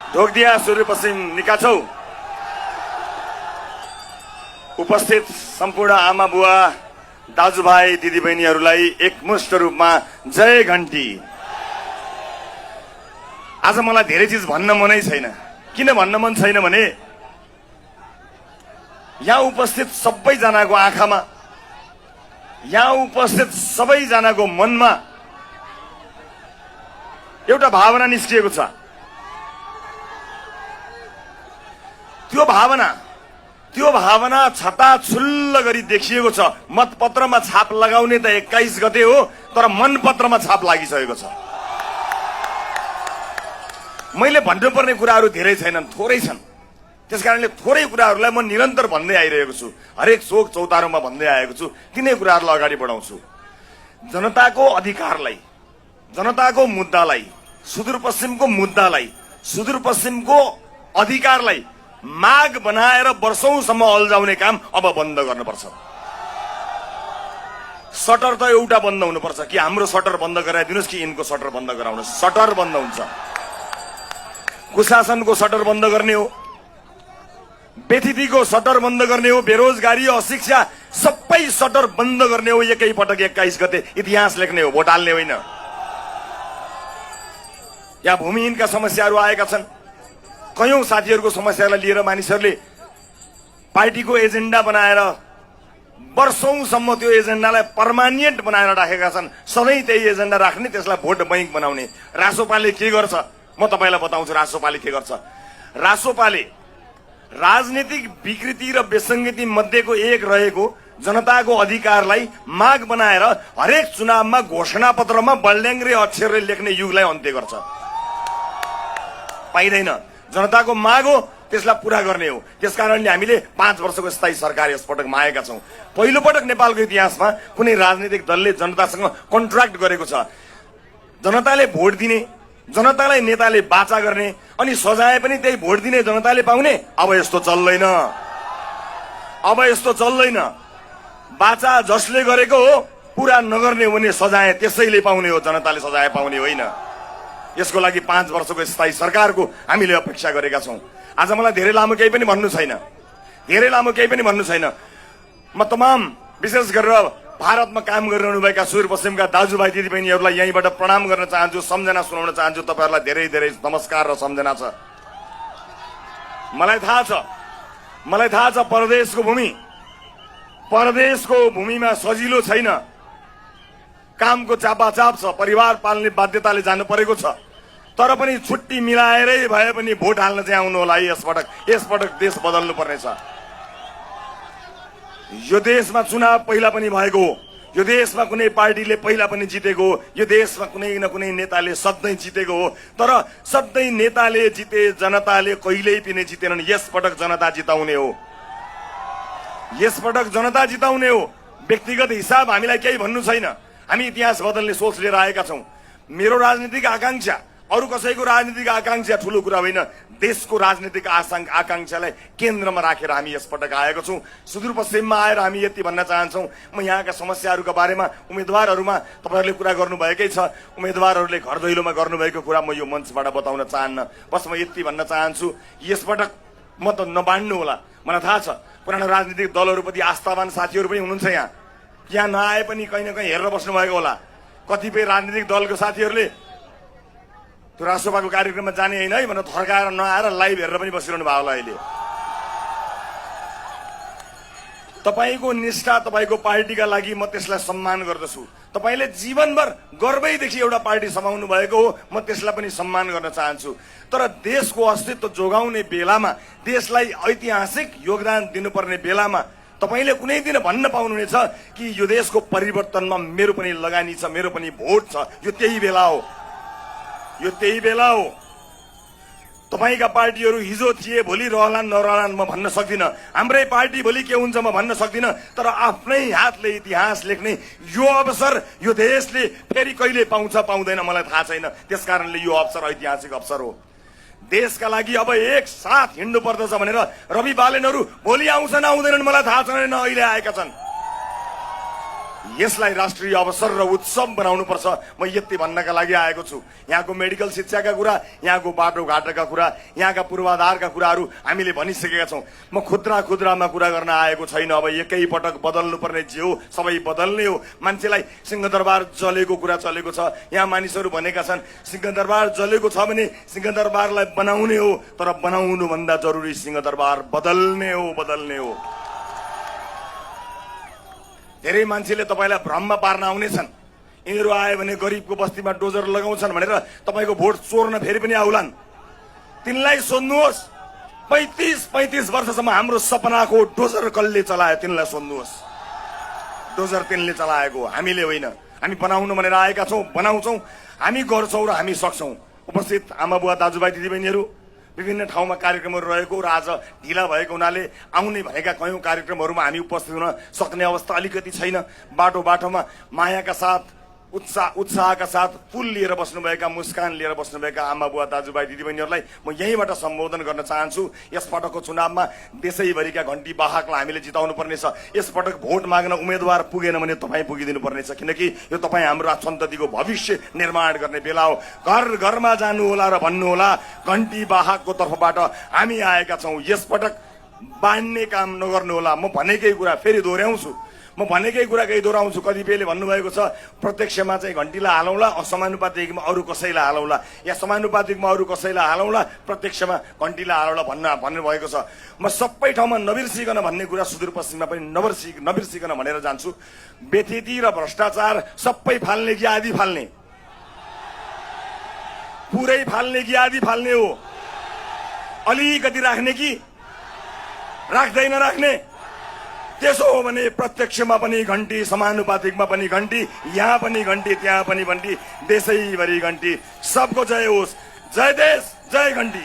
ढोकदिया सुदूरपश्चिम निकाछौ उपस्थित सम्पूर्ण आमा बुवा दाजुभाइ दिदीबहिनीहरूलाई एकमुष्ट रूपमा जय घण्टी। आज मलाई धेरै चीज भन्न मनै छैन। किन भन्न मन छैन भने यहाँ उपस्थित सबैजनाको आँखामा, यहाँ उपस्थित सबैजनाको मनमा एउटा भावना निस्किएको छ। त्यो भावना छताछुल्ल गरी देखिएको छ। मतपत्रमा छाप लगाउने त 21 गते हो, तर मनपत्रमा छाप लागिसकेको छ। मैले भन्नुपर्ने कुराहरू धेरै छैनन्, थोरै छन्। त्यसकारणले थोरै कुराहरूलाई म निरन्तर भन्दै आइरहेको छु। हरेक चोक चौतारोमा भन्दै आएको छु। तिनै कुराहरूलाई अगाडि बढाउँछु। जनताको अधिकारलाई, जनताको मुद्दालाई, सुदूरपश्चिमको मुद्दालाई, सुदूरपश्चिमको अधिकारलाई माग बनाएर वर्षौंसम्म अल्झाउने काम अब बन्द गर्नुपर्छ। सटर त एउटा बन्द हुनुपर्छ कि हाम्रो सटर बन्द गराइदिनुस् कि यिनको सटर बन्द गराउनुस्। सटर बन्द हुन्छ। कुशासनको सटर बन्द गर्ने हो, बेथितिको सटर बन्द गर्ने हो, बेरोजगारी अशिक्षा सबै सटर बन्द गर्ने हो। एकै पटक 21 गते इतिहास लेख्ने हो, भोट हाल्ने होइन। यहाँ भूमिहीनका समस्याहरू आएका छन्। कयौं साथीहरूको समस्यालाई लिएर मानिसहरूले पार्टीको एजेन्डा बनाएर वर्षौंसम्म त्यो एजेन्डालाई पर्मानेन्ट बनाएर राखेका छन्। सधैँ त्यही एजेन्डा राख्ने, त्यसलाई भोट बैंक बनाउने। रासोपाले के गर्छ म तपाईलाई बताउँछु। रासोपाले के गर्छ? रासोपाले राजनीतिक विकृति र विसङ्गति मध्येको एक रहेको जनताको अधिकारलाई माग बनाएर हरेक चुनावमा घोषणा पत्रमा बल्याङ्ग्रे अक्षरले लेख्ने युगलाई अन्त्य गर्छ। पाइँदैन। जनताको माग हो, त्यसलाई पूरा गर्ने हो। त्यसकारणले हामीले 5 वर्षको स्थायी सरकार यसपटक मागेका छौं। पहिलो पटक नेपालको इतिहासमा कुनै राजनीतिक दलले जनतासँग कन्ट्र्याक्ट गरेको छ। जनताले भोट दिने, जनतालाई नेताले बाचा गर्ने, अनि सजाय पनि त्यही भोट दिने जनताले पाउने। अब यस्तो चल्दैन। अब यस्तो चल्दैन। बाचा जसले गरेको हो पूरा नगर्ने हो भने सजाय त्यसैले पाउने हो, जनताले सजाय पाउने होइन। यसको लागि 5 वर्षको स्थायी सरकारको हामीले अपेक्षा गरेका छौं। आज मलाई धेरै लामो केही पनि भन्नु छैन। म तमाम विशेष गरेर भारतमा काम गरिरहनुभएका सुदूरपश्चिमका दाजुभाइ दिदीबहिनीहरूलाई यहीँबाट प्रणाम गर्न चाहन्छु, सम्झना सुनाउन चाहन्छु। तपाईहरूलाई धेरै धेरै नमस्कार र सम्झना छ। मलाई थाहा छ परदेशको भूमिमा सजिलो छैन। कामको चापाचाप छ, परिवार पाल्ने बाध्यताले जानु परेको छ। तर पनि छुट्टी मिलाएरै भए पनि भोट हाल्न चाहिँ आउनु होला। यसपटक देश बदल्नु पर्नेछ। यो देशमा चुनाव पहिला पनि भएको हो। यो देशमा कुनै पार्टीले पहिला पनि जितेको हो। यो देशमा कुनै न कुनै नेताले सधैँ जितेको हो। तर सधैँ नेताले जिते, जनताले कहिल्यै पनि जितेनन्। यसपटक जनता जिताउने हो। यसपटक जनता जिताउने हो। व्यक्तिगत हिसाब हामीलाई केही भन्नु छैन। हामी इतिहास बदल्ने सोच लिएर आएका छौं। मेरो राजनीतिक आकांक्षा अरु कसैको राजनीतिक आकांक्षा ठूलो कुरा होइन। देशको राजनीतिक आकांक्षालाई केन्द्रमा राखेर हामी यसपटक आएको छौं। सुदूरपश्चिममा आएर हामी यति भन्न चाहन्छौं, म यहाँका समस्याहरूका बारेमा उम्मेदवारहरूमा तपाईहरुले कुरा गर्नुभएकै छ। उम्मेदवारहरूले घर दैलोमा गर्नुभएको कुरा म यो मञ्चबाट बताउन चाहन्न। बस म यति भन्न चाहन्छु, यसपटक म त नबाड्नु होला। मलाई थाहा छ पुरानो राजनीतिक दलहरूप्रति आस्थावान साथीहरू पनि हुनुहुन्छ। यहाँ नआए पनि कहीँ न कहीँ हेरेर बस्नु भएको होला। कतिपय राजनीतिक दलको साथीहरूले त्यो राष्ट्रसभाको कार्यक्रममा जाने होइन है भनेर थर्काएर नआएर लाइभ हेरेर पनि बसिरहनु भएको होला। अहिले तपाईको निष्ठा, तपाईको पार्टीका लागि म त्यसलाई सम्मान गर्दछु। तपाईले जीवनभर गर्वैदेखि एउटा पार्टी समाउनु भएको हो, म त्यसलाई पनि सम्मान गर्न चाहन्छु। तर देशको अस्तित्व जोगाउने बेलामा, देशलाई ऐतिहासिक योगदान दिनुपर्ने बेलामा तपाईले कुनै दिन भन्न पाउनुहुनेछ कि यो देशको परिवर्तनमा मेरो पनि लगानी छ, मेरो पनि भोट छ। यो त्यही बेला हो। तपाईका पार्टीहरू हिजो थिए, भोलि रहलान् नरहलान् म भन्न सक्दिन। हाम्रै पार्टी भोलि के हुन्छ म भन्न सक्दिन। तर आफ्नै हातले इतिहास लेख्ने यो अवसर यो देशले फेरि कहिले पाउँछ पाउँदैन मलाई थाहा छैन। त्यसकारणले यो अवसर ऐतिहासिक अवसर हो। देशका लागि अब एक साथ हिँड्नु पर्दछ भनेर रवि बालेनहरू भोलि आउँछन् आउँदैनन् मलाई थाहा छैन, अहिले आएका छन्। यसलाई राष्ट्रिय अवसर र उत्सव बनाउनुपर्छ। म यति भन्नका लागि आएको छु। यहाँको मेडिकल शिक्षाका कुरा, यहाँको बाटोघाटोका कुरा, यहाँका पूर्वाधारका कुराहरू हामीले भनिसकेका छौँ। म खुद्रामा कुरा गर्न आएको छैन। अब एकै पटक बदल्नुपर्ने जे हो सबै बदल्ने हो। मान्छेलाई सिंहदरबार जलेको कुरा चलेको छ। यहाँ मानिसहरू भनेका छन् सिंहदरबार जलेको छ भने सिंहदरबारलाई बनाउने हो, तर बनाउनुभन्दा जरुरी सिंहदरबार बदल्ने हो। धेरै मान्छेले तपाईलाई भ्रममा पार्न आउनेछन्। यिनीहरू आए भने गरिबको बस्तीमा डोजर लगाउँछन् भनेर तपाईको भोट चोर्न फेरि पनि आउलान्। तिनलाई सोध्नुहोस् 35 वर्षसम्म हाम्रो सपनाको डोजर कसले चलायो, तिनलाई सोध्नुहोस्। डोजर तिनले चलाएको, हामीले होइन। हामी बनाउनु भनेर आएका छौँ, बनाउँछौँ, हामी गर्छौँ र हामी सक्छौँ। उपस्थित आमा बुवा दाजुभाइ दिदीबहिनीहरू, विभिन्न ठाउँमा कार्यक्रमहरू रहेको र आज ढिला भएको हुनाले आउने भनेका कयौं कार्यक्रमहरूमा हामी उपस्थित हुन सक्ने अवस्था अलिकति छैन। बाटोमा मायाका साथ उत्साहका साथ फुल लिएर बस्नुभएका, मुस्कान लिएर बस्नुभएका आमा बुवा दाजुभाइ दिदीबहिनीहरूलाई म यहीँबाट सम्बोधन गर्न चाहन्छु। यसपटकको चुनावमा देशैभरिका घण्टी वाहकलाई हामीले जिताउनु पर्नेछ। यसपटक भोट माग्न उम्मेद्वार पुगेन भने तपाईँ पुगिदिनु पर्नेछ, किनकि यो तपाईँ हाम्रो सन्ततिको भविष्य निर्माण गर्ने बेला हो। घर घरमा जानुहोला र भन्नुहोला घण्टी वाहकको तर्फबाट हामी आएका छौँ। यसपटक बाँड्ने काम नगर्नुहोला। म भनेकै कुरा फेरि दोहोऱ्याउँछु। कतिपयले भन्नुभएको छ प्रत्यक्षमा चाहिँ घण्टीलाई हालौँला, समानुपातिकमा अरू कसैलाई हालौँला, या समानुपातिकमा अरू कसैलाई हालौँला, प्रत्यक्षमा घण्टीलाई हालौँला भन्नुभएको छ। म सबै ठाउँमा नबिर्सिकन भन्ने कुरा सुदूरपश्चिममा पनि नबिर्सिकन भनेर जान्छु। बेथेती र भ्रष्टाचार सबै फाल्ने कि आधी फाल्ने, पुरै फाल्ने कि आधी फाल्ने हो, अलिकति राख्ने कि राख्दैन राख्ने। त्यसो हो भने प्रत्यक्षमा पनि घण्टी, समानुपातिकमा पनि घण्टी, यहाँ पनि घण्टी, त्यहाँ पनि घण्टी, देशैभरि घण्टी। सबको जय होस्। जय देश, जय घण्टी।